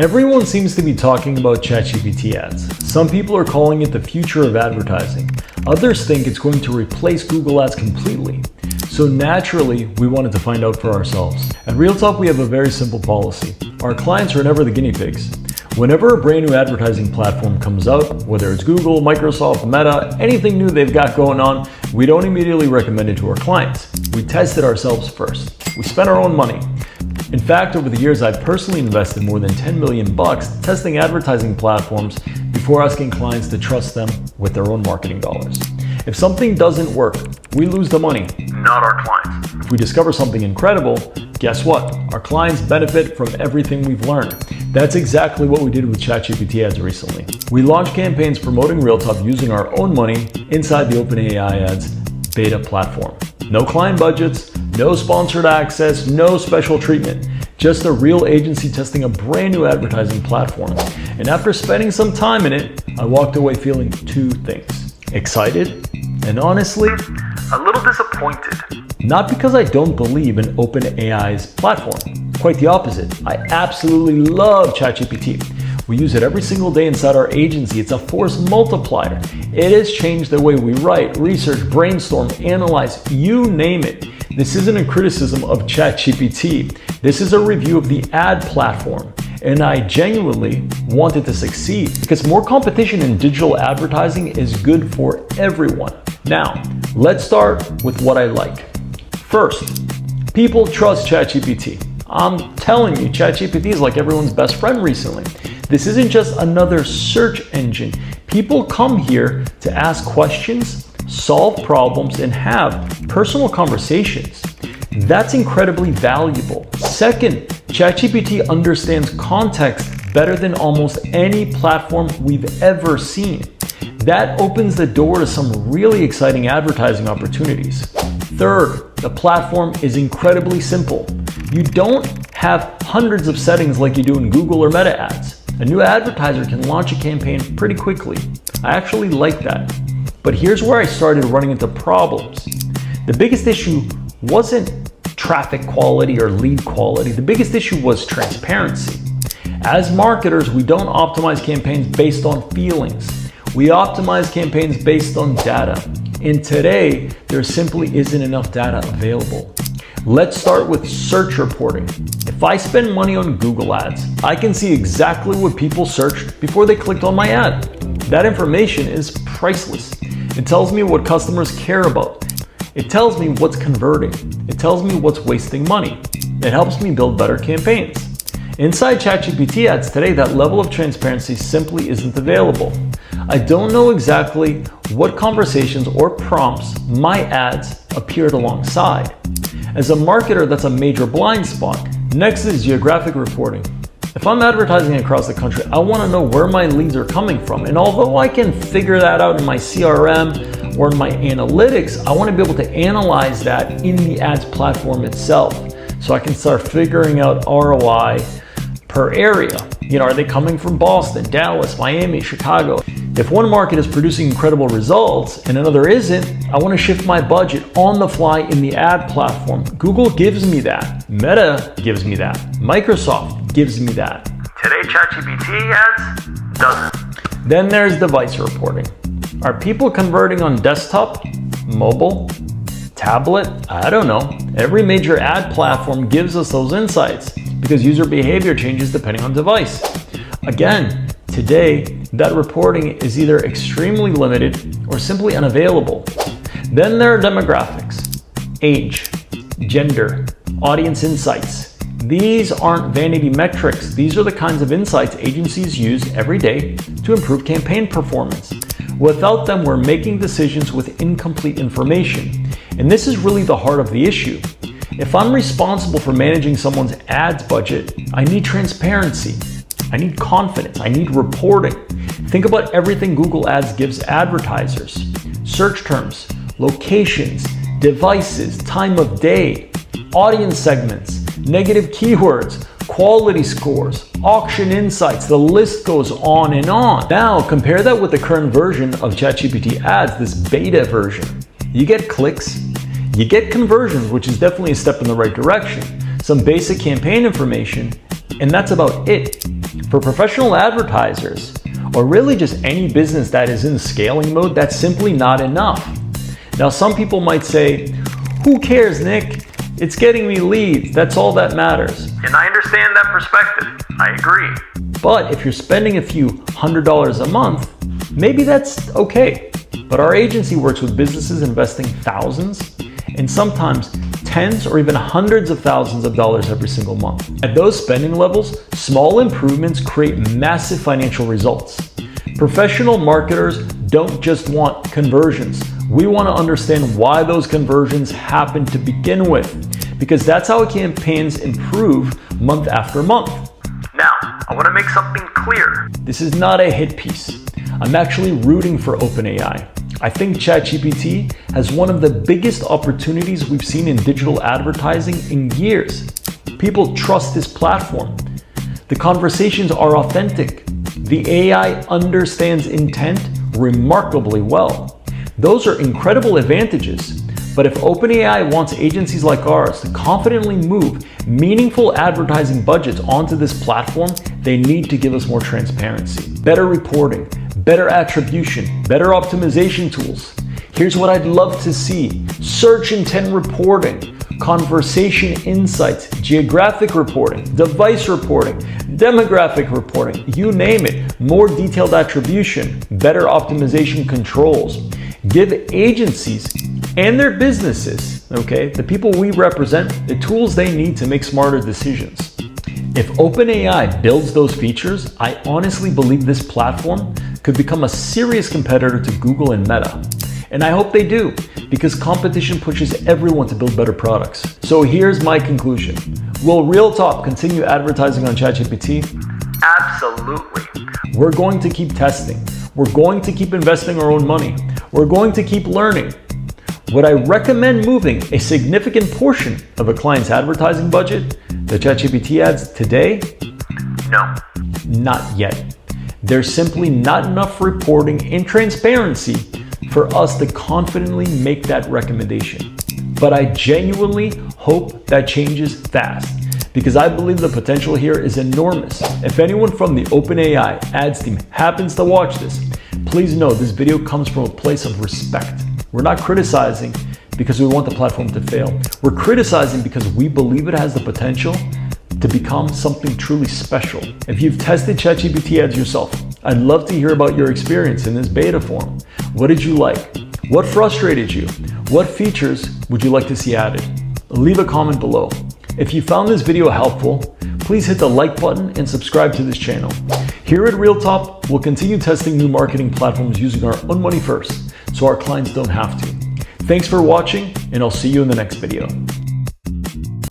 Everyone seems to be talking about ChatGPT Ads. Some people are calling it the future of advertising. Others think it's going to replace Google Ads completely. So naturally, we wanted to find out for ourselves. At RealTop, we have a very simple policy. Our clients are never the guinea pigs. Whenever a brand new advertising platform comes out, whether it's Google, Microsoft, Meta, anything new they've got going on, we don't immediately recommend it to our clients. We test it ourselves first. We spend our own money. In fact, over the years, I've personally invested more than $10 million testing advertising platforms before asking clients to trust them with their own marketing dollars. If something doesn't work, we lose the money, not our clients. If we discover something incredible, guess what? Our clients benefit from everything we've learned. That's exactly what we did with ChatGPT Ads recently. We launched campaigns promoting RealTop using our own money inside the OpenAI Ads beta platform. No client budgets, no sponsored access, no special treatment. Just a real agency testing a brand new advertising platform. And after spending some time in it, I walked away feeling two things. Excited, and honestly, a little disappointed. Not because I don't believe in OpenAI's platform. Quite the opposite. I absolutely love ChatGPT. We use it every single day inside our agency. It's a force multiplier. It has changed the way we write, research, brainstorm, analyze, you name it. This isn't a criticism of ChatGPT. This is a review of the ad platform. And I genuinely want it to succeed because more competition in digital advertising is good for everyone. Now, let's start with what I like. First, people trust ChatGPT. I'm telling you, ChatGPT is like everyone's best friend recently. This isn't just another search engine. People come here to ask questions, solve problems, and have personal conversations. That's incredibly valuable. Second, ChatGPT understands context better than almost any platform we've ever seen. That opens the door to some really exciting advertising opportunities. Third, the platform is incredibly simple. You don't have hundreds of settings like you do in Google or Meta ads. A new advertiser can launch a campaign pretty quickly. I actually like that. But here's where I started running into problems. The biggest issue wasn't traffic quality or lead quality. The biggest issue was transparency. As marketers, we don't optimize campaigns based on feelings. We optimize campaigns based on data. And today, there simply isn't enough data available. Let's start with search reporting. If I spend money on Google Ads, I can see exactly what people searched before they clicked on my ad. That information is priceless. It tells me what customers care about. It tells me what's converting. It tells me what's wasting money. It helps me build better campaigns. Inside ChatGPT Ads today, that level of transparency simply isn't available. I don't know exactly what conversations or prompts my ads appeared alongside. As a marketer, that's a major blind spot. Next is geographic reporting. If I'm advertising across the country, I want to know where my leads are coming from. And although I can figure that out in my CRM or in my analytics, I want to be able to analyze that in the ads platform itself. So I can start figuring out ROI per area. Are they coming from Boston, Dallas, Miami, Chicago? If one market is producing incredible results and another isn't, I want to shift my budget on the fly in the ad platform. Google gives me that. Meta gives me that. Microsoft gives me that. Today, ChatGPT Ads doesn't. Then there's device reporting. Are people converting on desktop, mobile, tablet? I don't know. Every major ad platform gives us those insights because user behavior changes depending on device. Again, today, that reporting is either extremely limited or simply unavailable. Then there are demographics, age, gender, audience insights. These aren't vanity metrics. These are the kinds of insights agencies use every day to improve campaign performance. Without them, we're making decisions with incomplete information. And this is really the heart of the issue. If I'm responsible for managing someone's ads budget, I need transparency. I need confidence. I need reporting. Think about everything Google Ads gives advertisers. Search terms, locations, devices, time of day, audience segments, negative keywords, quality scores, auction insights, the list goes on and on. Now compare that with the current version of ChatGPT Ads, this beta version. You get clicks, you get conversions, which is definitely a step in the right direction, some basic campaign information, and that's about it. For professional advertisers, or really just any business that is in scaling mode, that's simply not enough. Now, some people might say, who cares, Nick? It's getting me leads, that's all that matters. And I understand that perspective, I agree. But if you're spending a few $100s a month, maybe that's okay. But our agency works with businesses investing thousands and sometimes tens or even hundreds of thousands of dollars every single month. At those spending levels, small improvements create massive financial results. Professional marketers don't just want conversions. We want to understand why those conversions happen to begin with, because that's how campaigns improve month after month. Now, I want to make something clear. This is not a hit piece. I'm actually rooting for OpenAI. I think ChatGPT has one of the biggest opportunities we've seen in digital advertising in years. People trust this platform. The conversations are authentic. The AI understands intent remarkably well. Those are incredible advantages. But if OpenAI wants agencies like ours to confidently move meaningful advertising budgets onto this platform, they need to give us more transparency, better reporting, better attribution, better optimization tools. Here's what I'd love to see: search intent reporting, conversation insights, geographic reporting, device reporting, demographic reporting, you name it, more detailed attribution, better optimization controls. Give agencies and their businesses, the people we represent, the tools they need to make smarter decisions. If OpenAI builds those features, I honestly believe this platform could become a serious competitor to Google and Meta. And I hope they do, because competition pushes everyone to build better products. So here's my conclusion. Will RealTop continue advertising on ChatGPT? Absolutely. We're going to keep testing. We're going to keep investing our own money. We're going to keep learning. Would I recommend moving a significant portion of a client's advertising budget to ChatGPT Ads today? No. Not yet. There's simply not enough reporting and transparency for us to confidently make that recommendation. But I genuinely hope that changes fast, because I believe the potential here is enormous. If anyone from the OpenAI Ads team happens to watch this, please know this video comes from a place of respect. We're not criticizing because we want the platform to fail. We're criticizing because we believe it has the potential to become something truly special. If you've tested ChatGPT Ads yourself, I'd love to hear about your experience in this beta form. What did you like? What frustrated you? What features would you like to see added? Leave a comment below. If you found this video helpful, please hit the like button and subscribe to this channel. Here at RealTop, we'll continue testing new marketing platforms using our own money first, so our clients don't have to. Thanks for watching, and I'll see you in the next video.